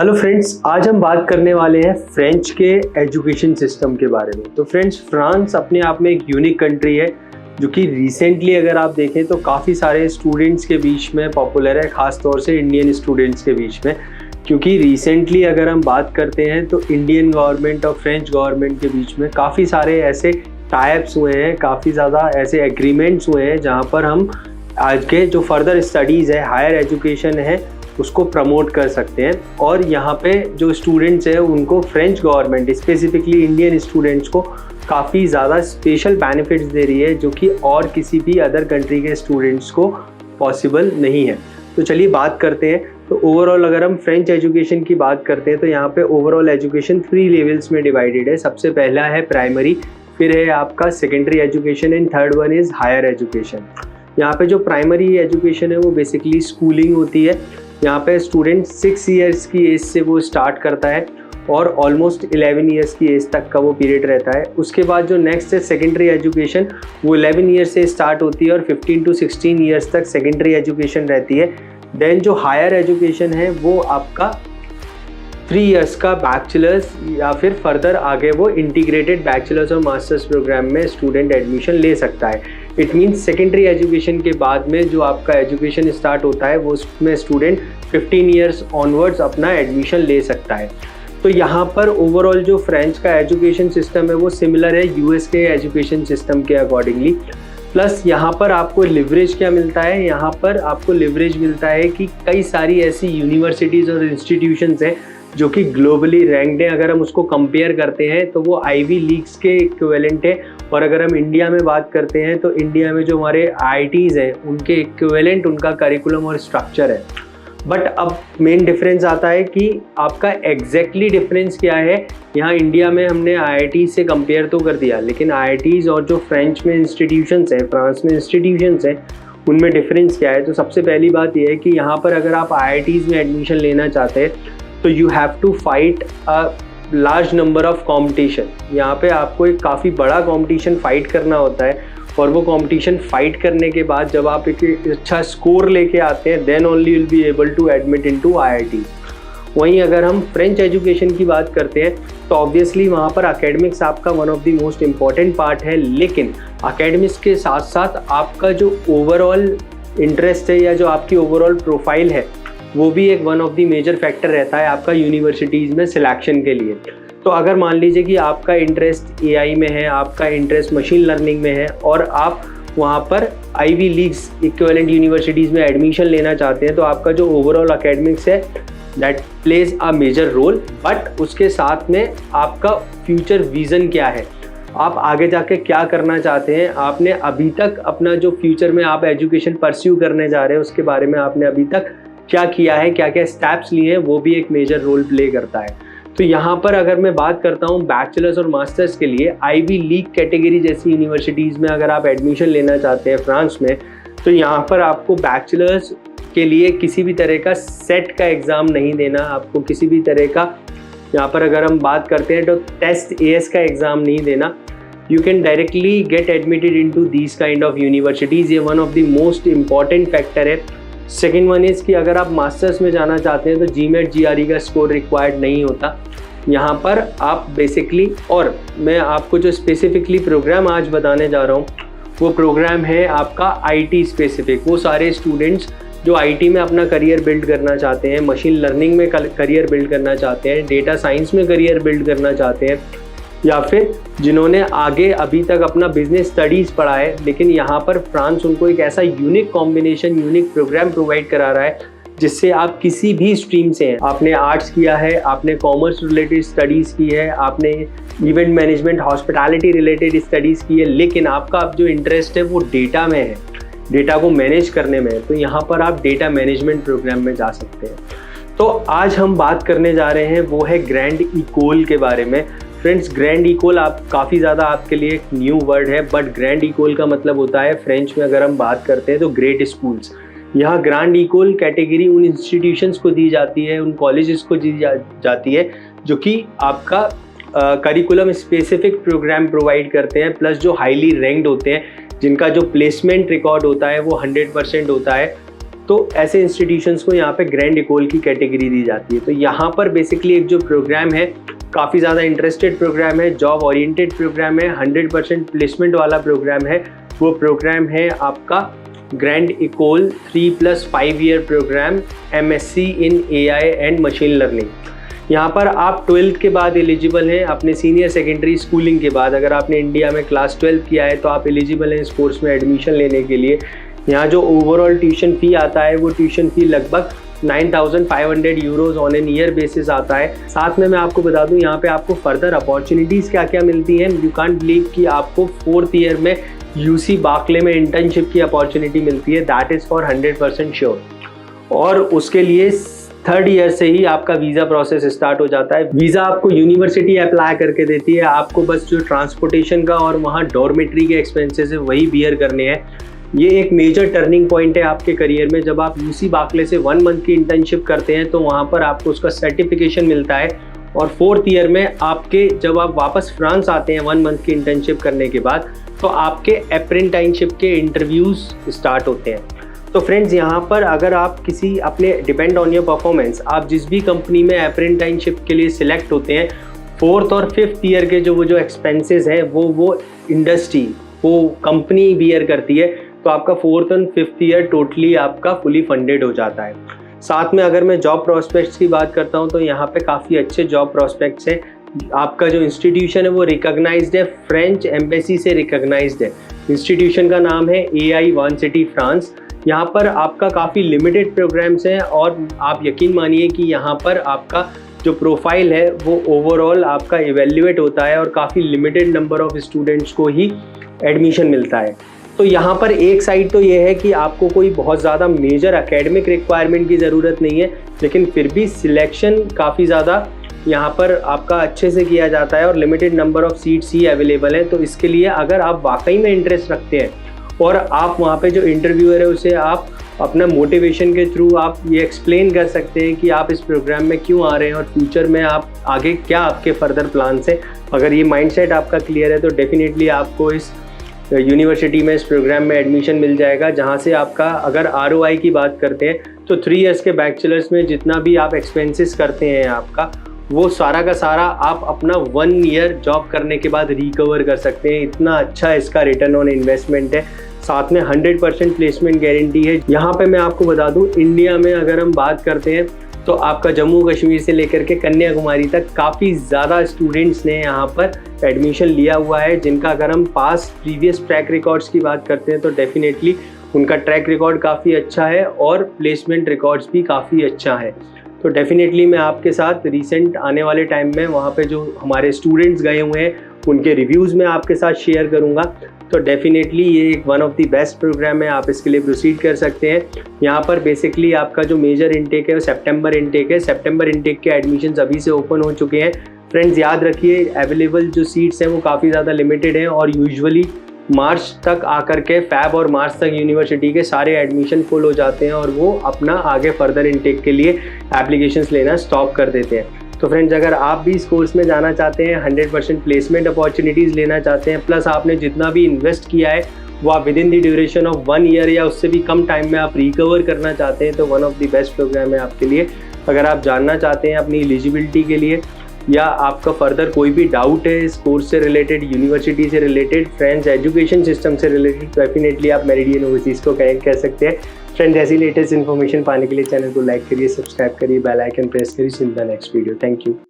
Hello friends, आज हम बात करने वाले हैं फ्रेंच के एजुकेशन सिस्टम के बारे में। तो फ्रेंड्स, फ्रांस अपने आप में एक यूनिक कंट्री है जो कि रिसेंटली अगर आप देखें तो काफ़ी सारे स्टूडेंट्स के बीच में पॉपुलर है, ख़ास तौर से इंडियन स्टूडेंट्स के बीच में। क्योंकि रिसेंटली अगर हम बात करते हैं तो इंडियन गवर्नमेंट और फ्रेंच गवर्नमेंट के बीच में काफ़ी सारे ऐसे टाइप्स हुए हैं, काफ़ी ज़्यादा ऐसे एग्रीमेंट्स हुए हैं जहाँ पर हम आज के जो फर्दर स्टडीज़ है, हायर एजुकेशन है, उसको प्रमोट कर सकते हैं। और यहाँ पे जो स्टूडेंट्स हैं उनको French government specifically Indian students को काफ़ी ज़्यादा स्पेशल बेनिफिट्स दे रही है जो कि और किसी भी अदर कंट्री के स्टूडेंट्स को पॉसिबल नहीं है। तो चलिए बात करते हैं। तो ओवरऑल अगर हम फ्रेंच एजुकेशन की बात करते हैं तो यहाँ पे ओवरऑल एजुकेशन 3 लेवल्स में डिवाइडेड है। सबसे पहला है प्राइमरी, फिर है आपका secondary education and third one is higher education. यहाँ पे जो प्राइमरी एजुकेशन है वो बेसिकली स्कूलिंग होती है। यहाँ पे स्टूडेंट 6 ईयर्स की एज से वो स्टार्ट करता है और ऑलमोस्ट 11 ईयर्स की एज तक का वो पीरियड रहता है। उसके बाद जो नेक्स्ट है सेकेंडरी एजुकेशन, वो 11 ईयर्स से स्टार्ट होती है और 15 to 16 ईयर्स तक सेकेंडरी एजुकेशन रहती है। देन जो हायर एजुकेशन है वो आपका 3 ईयर्स का बैचलर्स या फिर फर्दर आगे वो इंटीग्रेटेड बैचलर्स और मास्टर्स प्रोग्राम में स्टूडेंट एडमिशन ले सकता है। इट मीन्स सेकेंडरी एजुकेशन के बाद में जो आपका एजुकेशन स्टार्ट होता है वो उसमें स्टूडेंट 15 ईयर्स ऑनवर्ड्स अपना एडमिशन ले सकता है। तो यहाँ पर ओवरऑल जो फ्रेंच का एजुकेशन सिस्टम है वो सिमिलर है यूएस के एजुकेशन सिस्टम के अकॉर्डिंगली। प्लस यहाँ पर आपको लिवरेज क्या मिलता है, यहाँ पर आपको लिवरेज मिलता है कि कई सारी ऐसी यूनिवर्सिटीज़ और इंस्टीट्यूशंस हैं जो कि ग्लोबली रैंक्ड हैं। अगर हम उसको कंपेयर करते हैं तो वो आईवी लीग्स के इक्विवेलेंट है। और अगर हम इंडिया में बात करते हैं तो इंडिया में जो हमारे आईआईटीज़ हैं उनके इक्विवेलेंट उनका करिकुलम और स्ट्रक्चर है। बट अब मेन डिफरेंस आता है कि आपका एग्जैक्टली डिफरेंस क्या है। यहाँ इंडिया में हमने आईआईटी से कंपेयर तो कर दिया, लेकिन आईआईटीज़ और जो फ्रेंच में इंस्टीट्यूशंस हैं, फ्रांस में इंस्टीट्यूशंस हैं, उनमें डिफरेंस क्या है। तो सबसे पहली बात यह है कि यहाँ पर अगर आप आईआईटीज़ में एडमिशन लेना चाहते हैं तो you have to fight a large number of competition. यहाँ पे आपको एक काफ़ी बड़ा कॉम्पिटिशन फाइट करना होता है और वो कॉम्पिटिशन फाइट करने के बाद जब आप एक अच्छा स्कोर लेके आते हैं then only will be able to admit into IIT. वहीं अगर हम फ्रेंच एजुकेशन की बात करते हैं तो ऑब्वियसली वहाँ पर एकेडमिक्स आपका one of the most important part है, लेकिन एकेडमिक्स के साथ साथ आपका जो ओवरऑल इंटरेस्ट है या जो आपकी ओवरऑल प्रोफाइल है वो भी एक one of the major factor रहता है आपका यूनिवर्सिटीज़ में सिलेक्शन के लिए। तो अगर मान लीजिए कि आपका इंटरेस्ट एआई में है, आपका इंटरेस्ट मशीन लर्निंग में है और आप वहाँ पर आईवी लीग्स इक्विवेलेंट यूनिवर्सिटीज़ में एडमिशन लेना चाहते हैं तो आपका जो ओवरऑल एकेडमिक्स है that plays a major role. But उसके साथ में आपका फ्यूचर विज़न क्या है, आप आगे जाके क्या करना चाहते हैं, आपने अभी तक अपना जो फ्यूचर में आप एजुकेशन परस्यू करने जा रहे हैं उसके बारे में आपने अभी तक क्या किया है, क्या क्या स्टेप्स लिए हैं, वो भी एक मेजर रोल प्ले करता है। तो यहाँ पर अगर मैं बात करता हूँ बैचलर्स और मास्टर्स के लिए, आईवी लीग कैटेगरी जैसी यूनिवर्सिटीज़ में अगर आप एडमिशन लेना चाहते हैं फ्रांस में, तो यहाँ पर आपको बैचलर्स के लिए किसी भी तरह का सेट का एग्ज़ाम नहीं देना, आपको किसी भी तरह का यहाँ पर अगर हम बात करते हैं तो टेस्ट एएस का एग्ज़ाम नहीं देना। You can directly get admitted into these kind of universities. ये one of the most important factor है। सेकेंड वन इज़ कि अगर आप मास्टर्स में जाना चाहते हैं तो जीमेट जीआरई का स्कोर रिक्वायर्ड नहीं होता यहाँ पर। आप बेसिकली, और मैं आपको जो स्पेसिफिकली प्रोग्राम आज बताने जा रहा हूँ वो प्रोग्राम है आपका आईटी स्पेसिफिक। वो सारे स्टूडेंट्स जो आईटी में अपना करियर बिल्ड करना चाहते हैं, मशीन लर्निंग में करियर बिल्ड करना चाहते हैं, डेटा साइंस में करियर बिल्ड करना चाहते हैं, या फिर जिन्होंने आगे अभी तक अपना बिजनेस स्टडीज़ पढ़ा है लेकिन यहाँ पर फ्रांस उनको एक ऐसा unique combination, unique programme provide करा रहा है जिससे आप किसी भी स्ट्रीम से हैं, आपने आर्ट्स किया है, आपने कॉमर्स रिलेटेड स्टडीज़ की है, आपने event management hospitality related studies की है, लेकिन आपका अब जो इंटरेस्ट है वो डेटा में है, डेटा को मैनेज करने में है, तो यहाँ पर आप डेटा मैनेजमेंट प्रोग्राम में जा सकते हैं। तो आज हम बात करने जा रहे हैं वो है ग्रैंड इकोल के बारे में। फ्रेंड्स, ग्रैंड इकोल आप काफ़ी ज़्यादा आपके लिए एक न्यू वर्ड है, बट ग्रैंड इकोल का मतलब होता है फ्रेंच में अगर हम बात करते हैं तो ग्रेट स्कूल्स। यहाँ ग्रैंड इकोल कैटेगरी उन इंस्टीट्यूशंस को दी जाती है, उन कॉलेजेस को दी जाती है जो कि आपका करिकुलम स्पेसिफिक प्रोग्राम प्रोवाइड करते हैं, प्लस जो हाईली रैंक्ड होते हैं, जिनका जो प्लेसमेंट रिकॉर्ड होता है वो 100% होता है। तो ऐसे इंस्टीट्यूशंस को यहाँ पे ग्रैंड इकोल की कैटेगरी दी जाती है। तो यहाँ पर बेसिकली एक जो प्रोग्राम है काफ़ी ज़्यादा इंटरेस्टेड प्रोग्राम है, जॉब ओरिएंटेड प्रोग्राम है, 100% प्लेसमेंट वाला प्रोग्राम है। वो प्रोग्राम है आपका grande ecole 3+5 year programme MSc in AI and machine learning. यहाँ पर आप 12th के बाद एलिजिबल हैं, अपने सीनियर सेकेंडरी स्कूलिंग के बाद। अगर आपने इंडिया में क्लास 12 किया है तो आप एलिजिबल हैं इस कोर्स में एडमिशन लेने के लिए। यहाँ जो ओवरऑल ट्यूशन फ़ी आता है वो ट्यूशन फ़ी लगभग 9,500 euros on an year basis आता है। साथ में मैं आपको बता दूँ यहाँ पे आपको फर्दर अपॉर्चुनिटीज़ क्या क्या मिलती हैं। यू कांट बिलीव कि आपको 4th ईयर में UC बार्कले में इंटर्नशिप की अपॉर्चुनिटी मिलती है, दैट इज़ फॉर 100% श्योर। और उसके लिए 3rd ईयर से ही आपका वीज़ा प्रोसेस स्टार्ट हो जाता है। वीज़ा आपको यूनिवर्सिटी अप्लाई करके देती है, आपको बस जो ट्रांसपोर्टेशन का और वहाँ डॉर्मेट्री के एक्सपेंसेस है वही बियर करने हैं। ये एक मेजर टर्निंग पॉइंट है आपके करियर में। जब आप UC बार्कले से 1 मंथ की इंटर्नशिप करते हैं तो वहाँ पर आपको उसका सर्टिफिकेशन मिलता है, और 4th ईयर में आपके जब आप वापस फ्रांस आते हैं 1 मंथ की इंटर्नशिप करने के बाद तो आपके अप्रेंटाइनशिप के इंटरव्यूज़ स्टार्ट होते हैं। तो फ्रेंड्स यहाँ पर अगर आप किसी अपने डिपेंड ऑन योर परफॉर्मेंस, आप जिस भी कंपनी में अप्रेंटाइनशिप के लिए सिलेक्ट होते हैं, 4th और 5th ईयर के जो एक्सपेंसेस हैं वो इंडस्ट्री, वो कंपनी बियर करती है। तो आपका 4th और 5th ईयर टोटली आपका फुली फंडेड हो जाता है। साथ में अगर मैं जॉब प्रोस्पेक्ट्स की बात करता हूँ तो यहाँ पे काफ़ी अच्छे जॉब प्रोस्पेक्ट्स हैं। आपका जो इंस्टीट्यूशन है वो रिकॉग्नाइज्ड है, फ्रेंच एम्बेसी से रिकॉग्नाइज्ड है। इंस्टीट्यूशन का नाम है AI वन सिटी फ्रांस। यहाँ पर आपका काफ़ी लिमिटेड प्रोग्राम्स हैं और आप यकीन मानिए कि यहाँ पर आपका जो प्रोफाइल है वो ओवरऑल आपका इवेल्युएट होता है और काफ़ी लिमिटेड नंबर ऑफ स्टूडेंट्स को ही एडमिशन मिलता है। तो यहाँ पर एक साइड तो ये है कि आपको कोई बहुत ज़्यादा मेजर एकेडमिक रिक्वायरमेंट की ज़रूरत नहीं है, लेकिन फिर भी सिलेक्शन काफ़ी ज़्यादा यहाँ पर आपका अच्छे से किया जाता है और limited number of seats he available हैं। तो इसके लिए अगर आप वाकई में इंटरेस्ट रखते हैं और आप वहाँ पे जो इंटरव्यूअर है उसे आप अपना मोटिवेशन के थ्रू आप ये एक्सप्लेन कर सकते हैं कि आप इस प्रोग्राम में क्यों आ रहे हैं और फ्यूचर में आप आगे क्या आपके फर्दर प्लान्स हैं। अगर ये माइंडसेट आपका क्लियर है तो डेफिनेटली आपको इस यूनिवर्सिटी में इस प्रोग्राम में एडमिशन मिल जाएगा, जहाँ से आपका अगर ROI की बात करते हैं तो 3 इयर्स के बैचलर्स में जितना भी आप एक्सपेंसेस करते हैं आपका, वो सारा का सारा आप अपना 1 ईयर जॉब करने के बाद रिकवर कर सकते हैं। इतना अच्छा इसका रिटर्न ऑन इन्वेस्टमेंट है। साथ में 100% प्लेसमेंट गारंटी है। यहाँ पे मैं आपको बता दूँ, इंडिया में अगर हम बात करते हैं तो आपका जम्मू कश्मीर से लेकर के कन्याकुमारी तक काफ़ी ज़्यादा स्टूडेंट्स ने यहाँ पर एडमिशन लिया हुआ है, जिनका अगर हम प्रीवियस ट्रैक रिकॉर्ड्स की बात करते हैं तो डेफिनेटली उनका ट्रैक रिकॉर्ड काफ़ी अच्छा है और प्लेसमेंट रिकॉर्ड्स भी काफ़ी अच्छा है। तो डेफिनेटली मैं आपके साथ रिसेंट आने वाले टाइम में वहाँ पे जो हमारे स्टूडेंट्स गए हुए हैं उनके रिव्यूज़ में आपके साथ शेयर करूँगा। तो डेफिनेटली ये एक one of the best programme है, आप इसके लिए प्रोसीड कर सकते हैं। यहाँ पर बेसिकली आपका जो मेजर इनटेक है वो सितंबर इनटेक है। सितंबर इनटेक के एडमिशन्स अभी से ओपन हो चुके हैं। फ्रेंड्स याद रखिए, अवेलेबल जो सीट्स हैं वो काफ़ी ज़्यादा लिमिटेड हैं और यूजुअली मार्च तक आकर के फैब और मार्च तक यूनिवर्सिटी के सारे एडमिशन फुल हो जाते हैं और वो अपना आगे फर्दर इनटेक के लिए एप्लीकेशंस लेना स्टॉप कर देते हैं। तो फ्रेंड्स अगर आप भी इस कोर्स में जाना चाहते हैं, 100% प्लेसमेंट अपॉर्चुनिटीज़ लेना चाहते हैं, प्लस आपने जितना भी इन्वेस्ट किया है वो आप with in the duration of 1 year या उससे भी कम टाइम में आप रिकवर करना चाहते हैं, तो one of the best programme है आपके लिए। अगर आप जानना चाहते हैं अपनी एलिजिबिलिटी के लिए या आपका फर्दर कोई भी डाउट है इस कोर्स से रिलेटेड, यूनिवर्सिटी से रिलेटेड, फ्रेंड्स एजुकेशन सिस्टम से रिलेटेड, डेफिनेटली आप मेरिडियन ओवरसीज़ को कनेक्ट कर सकते हैं। फ्रेंड्स ऐसी लेटेस्ट इन्फॉर्मेशन पाने के लिए चैनल को लाइक करिए, सब्सक्राइब करिए, बेल आइकन प्रेस करिए। See you in the next video. Thank you.